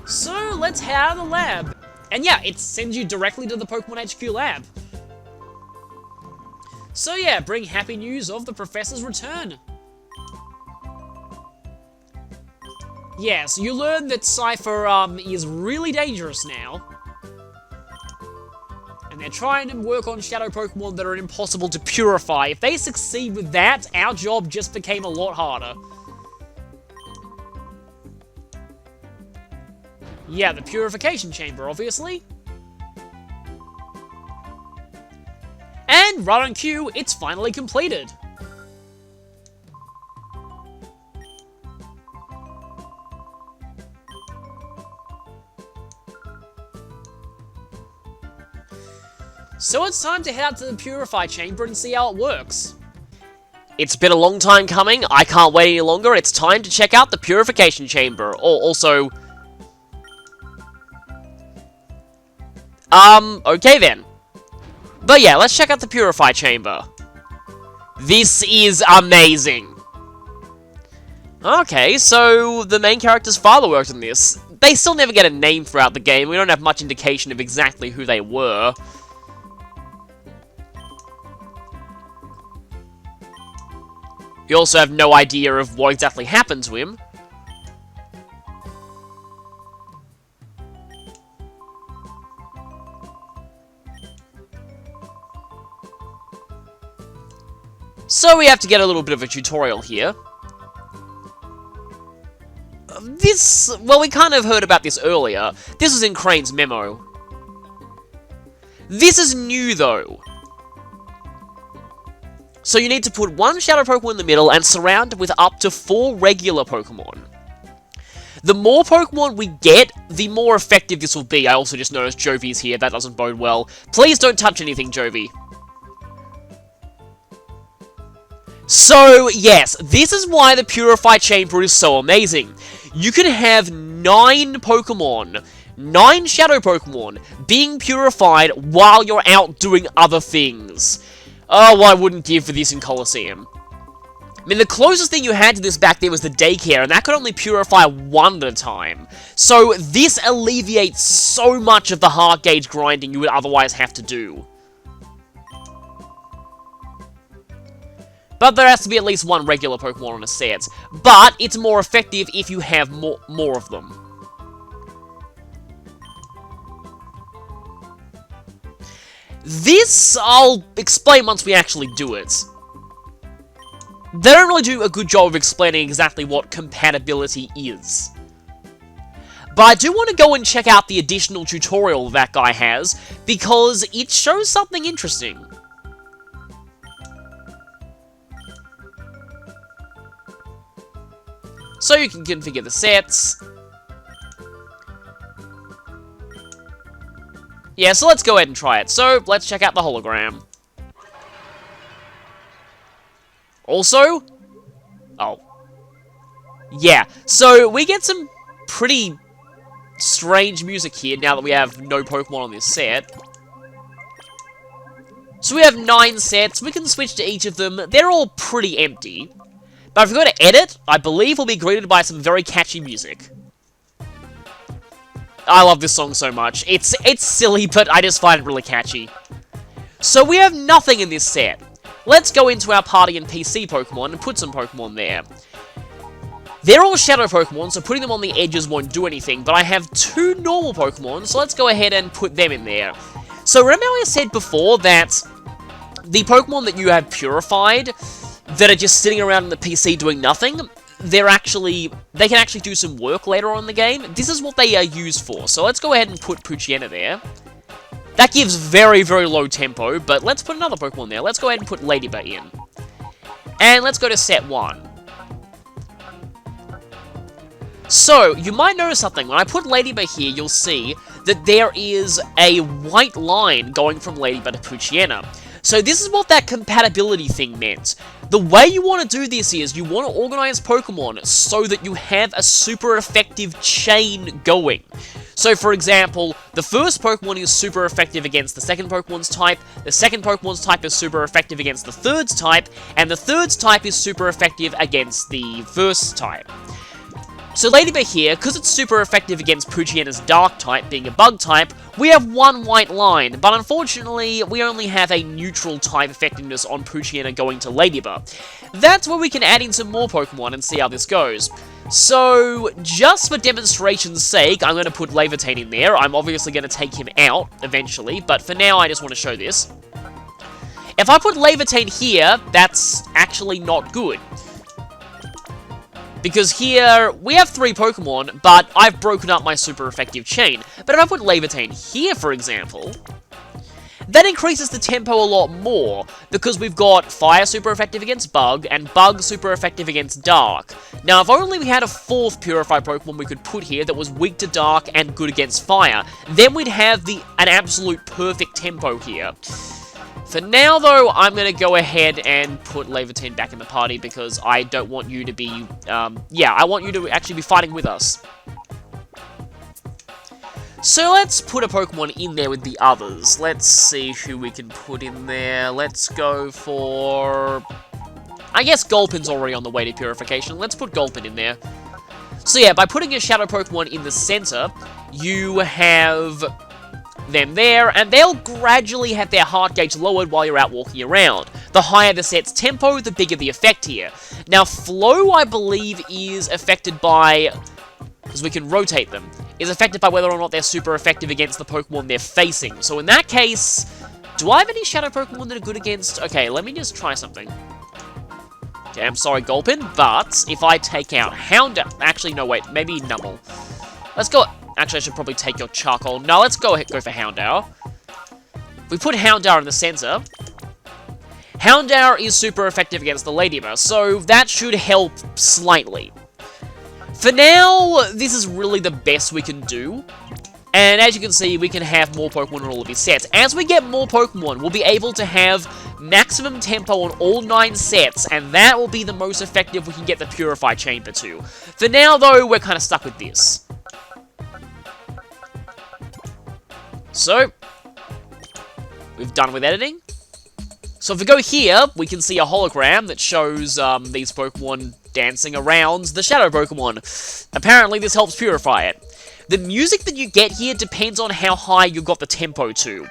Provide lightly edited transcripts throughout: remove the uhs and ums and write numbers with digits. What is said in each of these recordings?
So let's head out of the lab. And yeah, it sends you directly to the Pokemon HQ lab. So yeah, bring happy news of the Professor's return. Yeah, so you learn that Cypher is really dangerous now. And they're trying to work on Shadow Pokemon that are impossible to purify. If they succeed with that, our job just became a lot harder. Yeah, the Purification Chamber, obviously. And right on cue, it's finally completed. So it's time to head out to the Purified Chamber and see how it works. It's been a long time coming, I can't wait any longer, it's time to check out the Purification Chamber. Okay then. But yeah, let's check out the Purified Chamber. This is amazing. Okay, so the main character's father worked on this. They still never get a name throughout the game, we don't have much indication of exactly who they were. We also have no idea of what exactly happened to him. So we have to get a little bit of a tutorial here. Well, we kind of heard about this earlier. This was in Crane's memo. This is new, though. So you need to put one Shadow Pokemon in the middle and surround it with up to 4 regular Pokemon. The more Pokemon we get, the more effective this will be. I also just noticed Jovi's here, that doesn't bode well. Please don't touch anything, Jovi. So, yes, this is why the Purified Chamber is so amazing. You can have 9 Pokemon, 9 Shadow Pokemon, being purified while you're out doing other things. Oh, I wouldn't give for this in Colosseum. I mean, the closest thing you had to this back there was the daycare, and that could only purify 1 at a time. So, this alleviates so much of the heart gauge grinding you would otherwise have to do. But there has to be at least 1 regular Pokemon on a set. But it's more effective if you have more of them. This, I'll explain once we actually do it. They don't really do a good job of explaining exactly what compatibility is. But I do want to go and check out the additional tutorial that guy has, because it shows something interesting. So you can configure the sets. Yeah, so let's go ahead and try it. So, let's check out the hologram. Also... Oh. Yeah, so we get some pretty strange music here now that we have no Pokemon on this set. So we have 9 sets, we can switch to each of them. They're all pretty empty. But if we go to edit, I believe we'll be greeted by some very catchy music. I love this song so much. It's silly, but I just find it really catchy. So we have nothing in this set. Let's go into our party and PC Pokemon and put some Pokemon there. They're all Shadow Pokemon, so putting them on the edges won't do anything, but I have 2 normal Pokemon, so let's go ahead and put them in there. So remember how I said before that the Pokemon that you have purified that are just sitting around in the PC doing nothing, they can actually do some work later on in the game. This is what they are used for. So let's go ahead and put Poochyena there. That gives very, very low tempo, but let's put another Pokemon there. Let's go ahead and put Ladybug in. And let's go to set 1. So, you might notice something. When I put Ladybug here, you'll see that there is a white line going from Ladybug to Poochyena. So this is what that compatibility thing meant. The way you want to do this is, you want to organize Pokemon so that you have a super effective chain going. So for example, the first Pokemon is super effective against the second Pokemon's type, the second Pokemon's type is super effective against the third's type, and the third's type is super effective against the first type. So Ladybug here, because it's super effective against Poochyena's Dark type, being a bug type, we have one white line, but unfortunately, we only have a neutral type effectiveness on Poochiena going to Ladybug. That's where we can add in some more Pokemon and see how this goes. So, just for demonstration's sake, I'm going to put Levitate in there. I'm obviously going to take him out eventually, but for now, I just want to show this. If I put Levitate here, that's actually not good. Because here, we have 3 Pokemon, but I've broken up my super effective chain. But if I put Levitate here, for example, that increases the tempo a lot more, because we've got Fire super effective against Bug, and Bug super effective against Dark. Now, if only we had a 4th Purified Pokemon we could put here that was weak to Dark and good against Fire, then we'd have an absolute perfect tempo here. For now, though, I'm going to go ahead and put Levitate back in the party because I don't want you to be, I want you to actually be fighting with us. So let's put a Pokemon in there with the others. Let's see who we can put in there. Let's go for... I guess Gulpin's already on the way to Purification. Let's put Gulpin in there. So yeah, by putting a Shadow Pokemon in the center, you have them there, and they'll gradually have their heart gauge lowered while you're out walking around. The higher the set's tempo, the bigger the effect here. Now, Flow, I believe, is affected by... because we can rotate them, is affected by whether or not they're super effective against the Pokemon they're facing. So in that case, do I have any Shadow Pokemon that are good against... Okay, let me just try something. Okay, I'm sorry, Gulpin, but if I take out Houndour... Actually, no, wait, maybe Numble. Let's go... Actually, I should probably take your Charcoal. No, let's go for Houndour. We put Houndour in the center. Houndour is super effective against the Ladybug, so that should help slightly. For now, this is really the best we can do. And as you can see, we can have more Pokemon in all of these sets. As we get more Pokemon, we'll be able to have maximum tempo on all 9 sets, and that will be the most effective we can get the Purified Chamber to. For now, though, we're kind of stuck with this. So, we've done with editing. So if we go here, we can see a hologram that shows these Pokemon dancing around the Shadow Pokemon. Apparently this helps purify it. The music that you get here depends on how high you've got the tempo to.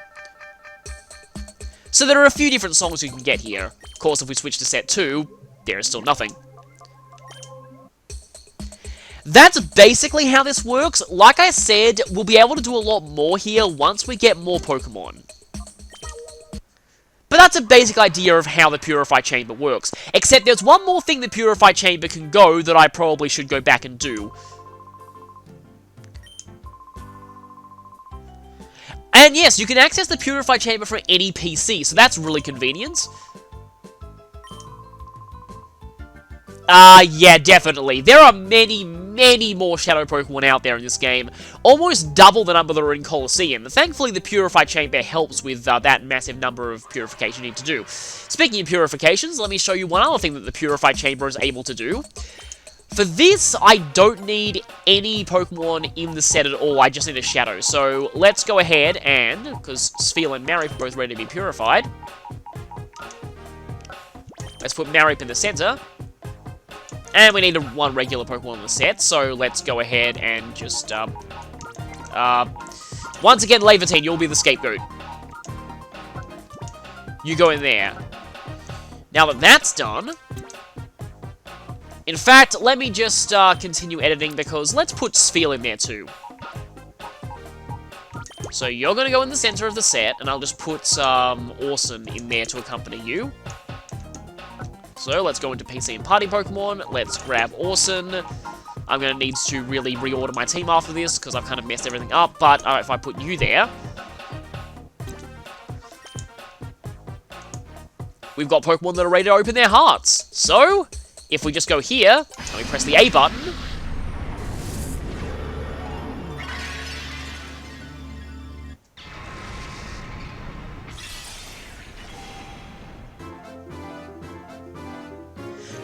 So there are a few different songs you can get here. Of course, if we switch to set 2, there is still nothing. That's basically how this works. Like I said, we'll be able to do a lot more here once we get more Pokemon. But that's a basic idea of how the Purified Chamber works. Except there's one more thing the Purified Chamber can go that I probably should go back and do. And yes, you can access the Purified Chamber from any PC, so that's really convenient. Yeah, definitely. There are many more Shadow Pokemon out there in this game. Almost double the number that are in Colosseum. Thankfully, the Purified Chamber helps with that massive number of purification you need to do. Speaking of purifications, let me show you one other thing that the Purified Chamber is able to do. For this, I don't need any Pokemon in the set at all. I just need a Shadow. So, let's go ahead and, because Spheal and Marip are both ready to be purified, let's put Marip in the center. And we need one regular Pokemon in the set, so let's go ahead and just, once again, Levitate, you'll be the scapegoat. You go in there. Now that that's done, in fact, let me just, continue editing, because let's put Spheal in there, too. So you're gonna go in the center of the set, and I'll just put Orson in there to accompany you. So, let's go into PC and Party Pokemon, let's grab Orson. I'm going to need to really reorder my team after this, because I've kind of messed everything up, but if I put you there, we've got Pokemon that are ready to open their hearts. So, if we just go here, and we press the A button,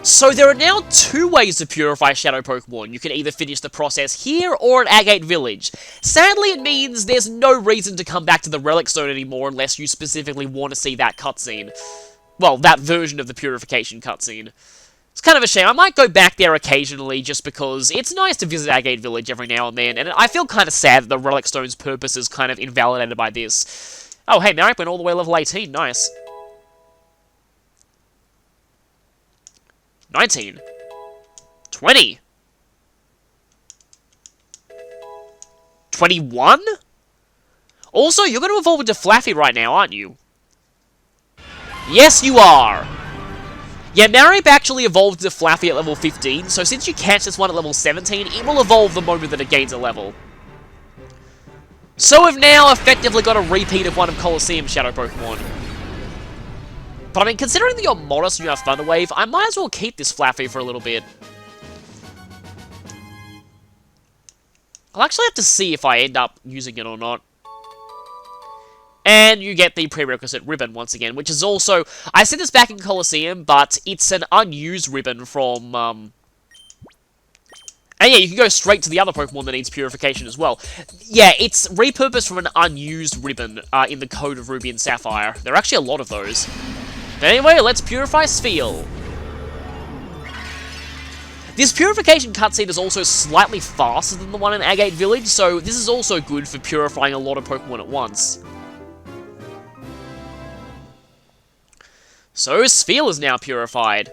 so there are now 2 ways to purify Shadow Pokemon. You can either finish the process here or at Agate Village. Sadly, it means there's no reason to come back to the Relic Zone anymore unless you specifically want to see that cutscene. Well, that version of the purification cutscene. It's kind of a shame. I might go back there occasionally just because it's nice to visit Agate Village every now and then, and I feel kind of sad that the Relic Stone's purpose is kind of invalidated by this. Oh, hey, Merrick went all the way level 18. Nice. 19. 20. 21? Also, you're going to evolve into Flaffy right now, aren't you? Yes, you are! Yeah, Marip actually evolved into Flaffy at level 15, so since you catch this one at level 17, it will evolve the moment that it gains a level. So we've now effectively got a repeat of one of Colosseum's Shadow Pokemon. But I mean, considering that you're modest and you have Thunder Wave, I might as well keep this Flaffy for a little bit. I'll actually have to see if I end up using it or not. And you get the prerequisite ribbon once again, which is also... I said this back in Colosseum, but it's an unused ribbon from... And yeah, you can go straight to the other Pokemon that needs purification as well. Yeah, it's repurposed from an unused ribbon in the Code of Ruby and Sapphire. There are actually a lot of those. But anyway, let's purify Spheal. This purification cutscene is also slightly faster than the one in Agate Village, so this is also good for purifying a lot of Pokemon at once. So, Spheal is now purified.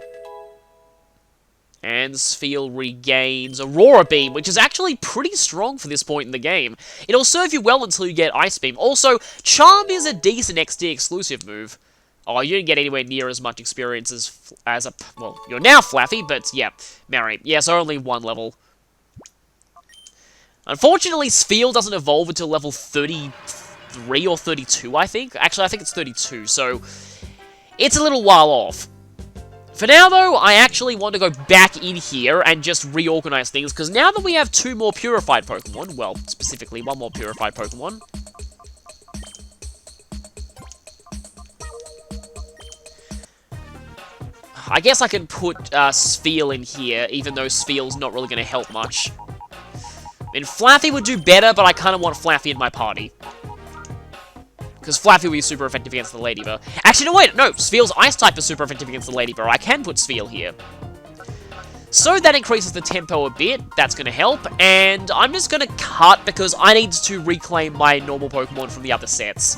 And Spheal regains Aurora Beam, which is actually pretty strong for this point in the game. It'll serve you well until you get Ice Beam. Also, Charm is a decent XD exclusive move. Oh, you didn't get anywhere near as much experience as a... Well, you're now Flaffy, but yeah, Mary. Yeah, so only one level. Unfortunately, Spheal doesn't evolve until level 33 or 32, I think. Actually, I think it's 32, so... It's a little while off. For now, though, I actually want to go back in here and just reorganize things, because now that we have two more Purified Pokemon, well, specifically one more Purified Pokemon, I guess I can put Spheal in here, even though Spheal's not really going to help much. I mean, Flaffy would do better, but I kind of want Flaffy in my party. Because Flaffy will be super effective against the Ladybird. Actually, no, wait, no, Spheal's Ice-type is super effective against the Ladybird. I can put Spheal here. So that increases the tempo a bit, that's going to help, and I'm just going to cut because I need to reclaim my normal Pokemon from the other sets.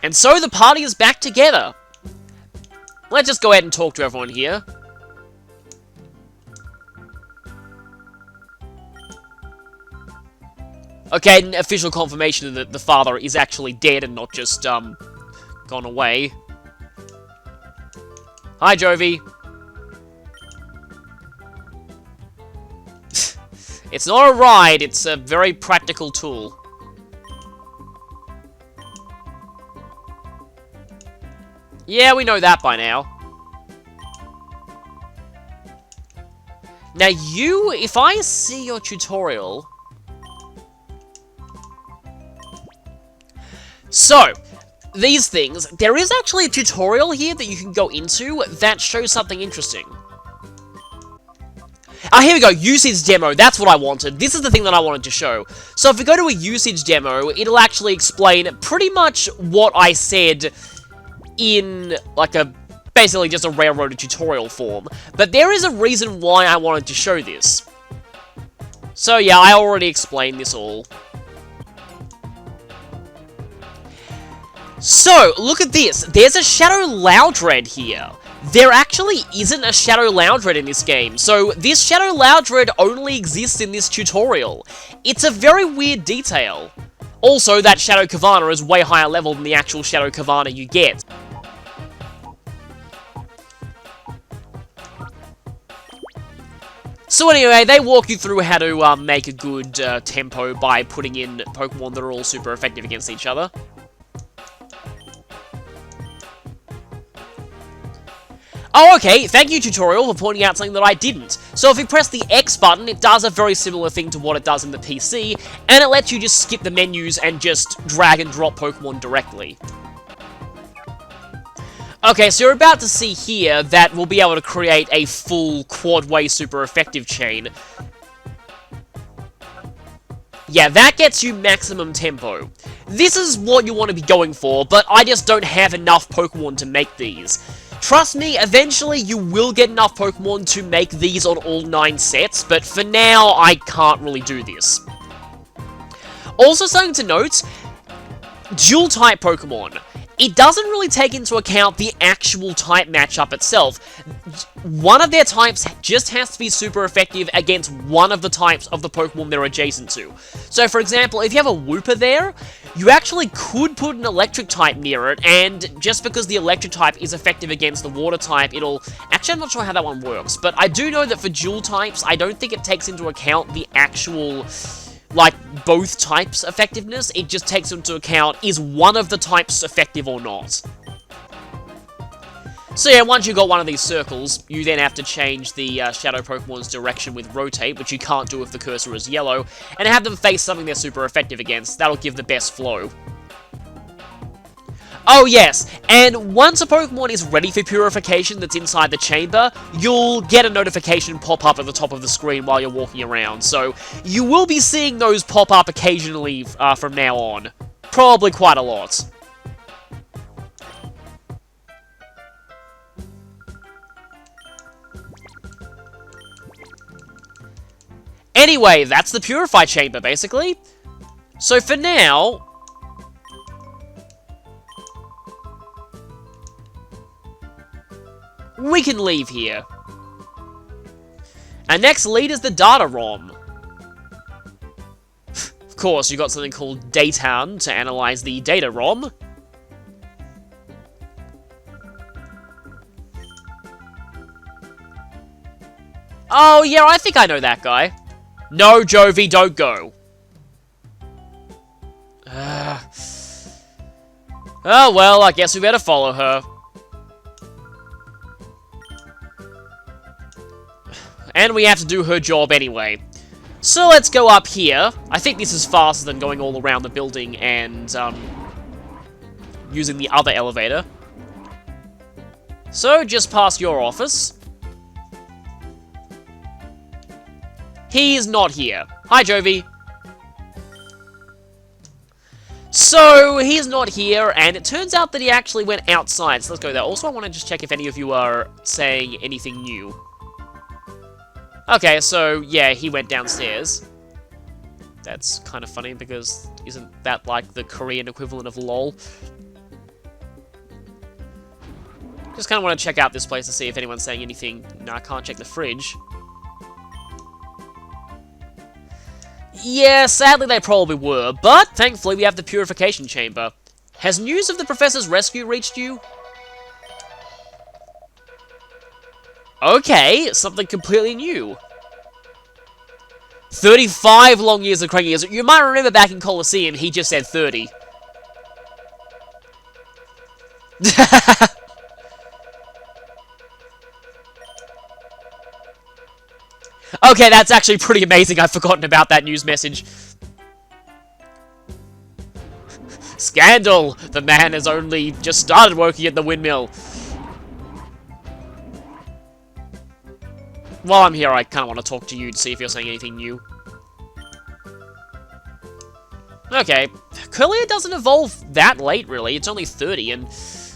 And so the party is back together. Let's just go ahead and talk to everyone here. Okay, an official confirmation that the father is actually dead and not just, gone away. Hi, Jovi. It's not a ride, it's a very practical tool. Yeah, we know that by now. Now you, if I see your tutorial... So, these things, there is actually a tutorial here that you can go into that shows something interesting. Ah, here we go, usage demo, that's what I wanted. This is the thing that I wanted to show. So if we go to a usage demo, it'll actually explain pretty much what I said in, like, basically just a railroaded tutorial form. But there is a reason why I wanted to show this. So yeah, I already explained this all. So, look at this. There's a Shadow Loudred here. There actually isn't a Shadow Loudred in this game, so this Shadow Loudred only exists in this tutorial. It's a very weird detail. Also, that Shadow Kavana is way higher level than the actual Shadow Kavana you get. So anyway, they walk you through how to make a good tempo by putting in Pokemon that are all super effective against each other. Oh, okay, thank you, tutorial, for pointing out something that I didn't. So if you press the X button, it does a very similar thing to what it does in the PC, and it lets you just skip the menus and just drag and drop Pokemon directly. Okay, so you're about to see here that we'll be able to create a full quad-way super effective chain. Yeah, that gets you maximum tempo. This is what you want to be going for, but I just don't have enough Pokemon to make these. Trust me, eventually you will get enough Pokemon to make these on all 9 sets, but for now, I can't really do this. Also something to note, dual-type Pokemon. It doesn't really take into account the actual type matchup itself. One of their types just has to be super effective against one of the types of the Pokemon they're adjacent to. So, for example, if you have a Wooper there, you actually could put an electric type near it, and just because the electric type is effective against the water type, it'll... Actually, I'm not sure how that one works, but I do know that for dual types, I don't think it takes into account the actual... like, both types' effectiveness. It just takes into account, is one of the types effective or not. So yeah, once you've got one of these circles, you then have to change the Shadow Pokemon's direction with Rotate, which you can't do if the cursor is yellow, and have them face something they're super effective against. That'll give the best flow. Oh yes, and once a Pokemon is ready for purification that's inside the chamber, you'll get a notification pop up at the top of the screen while you're walking around, so you will be seeing those pop up occasionally from now on. Probably quite a lot. Anyway, that's the Purified Chamber, basically. So for now... we can leave here. Our next lead is the Data ROM. Of course, you've got something called Daytown to analyze the Data ROM. Oh, yeah, I think I know that guy. No, Jovi, don't go. Oh, well, I guess we better follow her. And we have to do her job anyway. So let's go up here. I think this is faster than going all around the building and using the other elevator. So just past your office. He's not here. Hi, Jovi. So, he's not here, and it turns out that he actually went outside, so let's go there. Also, I want to just check if any of you are saying anything new. Okay, so, yeah, he went downstairs. That's kind of funny, because isn't that like the Korean equivalent of LOL? Just kind of want to check out this place to see if anyone's saying anything. No, I can't check the fridge. Yeah, sadly they probably were, but thankfully we have the Purification Chamber. Has news of the Professor's rescue reached you? Okay, something completely new. 35 long years of cranky years. You might remember back in Colosseum, he just said 30. Okay, that's actually pretty amazing. I've forgotten about that news message. Scandal! The man has only just started working at the windmill. While I'm here, I kind of want to talk to you to see if you're saying anything new. Okay. Curlia doesn't evolve that late, really. It's only 30, and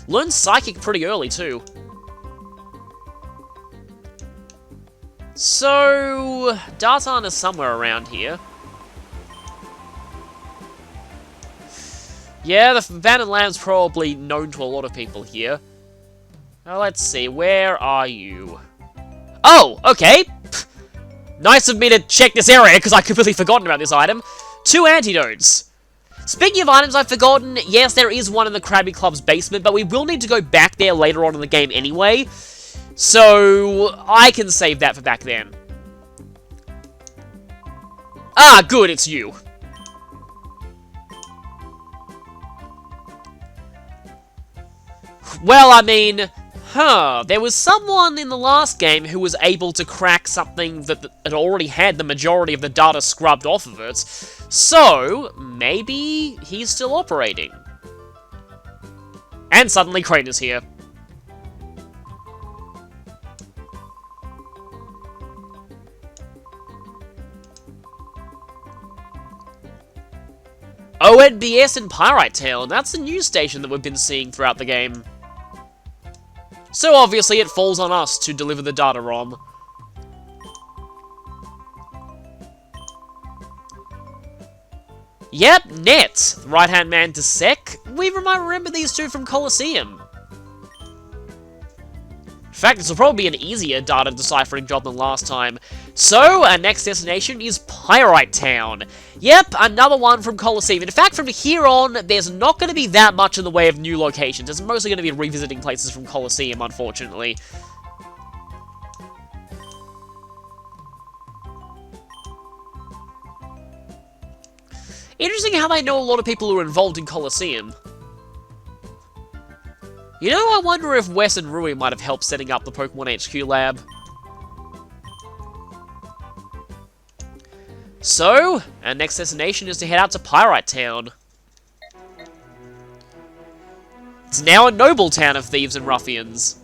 learns Psychic pretty early, too. So, Dartan is somewhere around here. Yeah, the Abandoned Land's probably known to a lot of people here. Now, let's see, where are you? Oh, okay! Nice of me to check this area, because I completely forgotten about this item. 2 antidotes. Speaking of items I've forgotten, yes, there is one in the Krabby Club's basement, but we will need to go back there later on in the game anyway. So, I can save that for back then. Ah, good, it's you. Well, I mean, there was someone in the last game who was able to crack something that had already had the majority of the data scrubbed off of it. So, maybe he's still operating. And suddenly Crane is here. ONBS in Pyrite Town. That's the news station that we've been seeing throughout the game. So obviously it falls on us to deliver the data ROM. Yep, Net, right-hand man to Sec. We might remember these two from Colosseum. In fact, this will probably be an easier data deciphering job than last time. So, our next destination is Pyrite Town. Yep, another one from Colosseum. In fact, from here on, there's not going to be that much in the way of new locations. It's mostly going to be revisiting places from Colosseum, unfortunately. Interesting how they know a lot of people who are involved in Colosseum. You know, I wonder if Wes and Rui might have helped setting up the Pokemon HQ lab. So, our next destination is to head out to Pyrite Town. It's now a noble town of thieves and ruffians.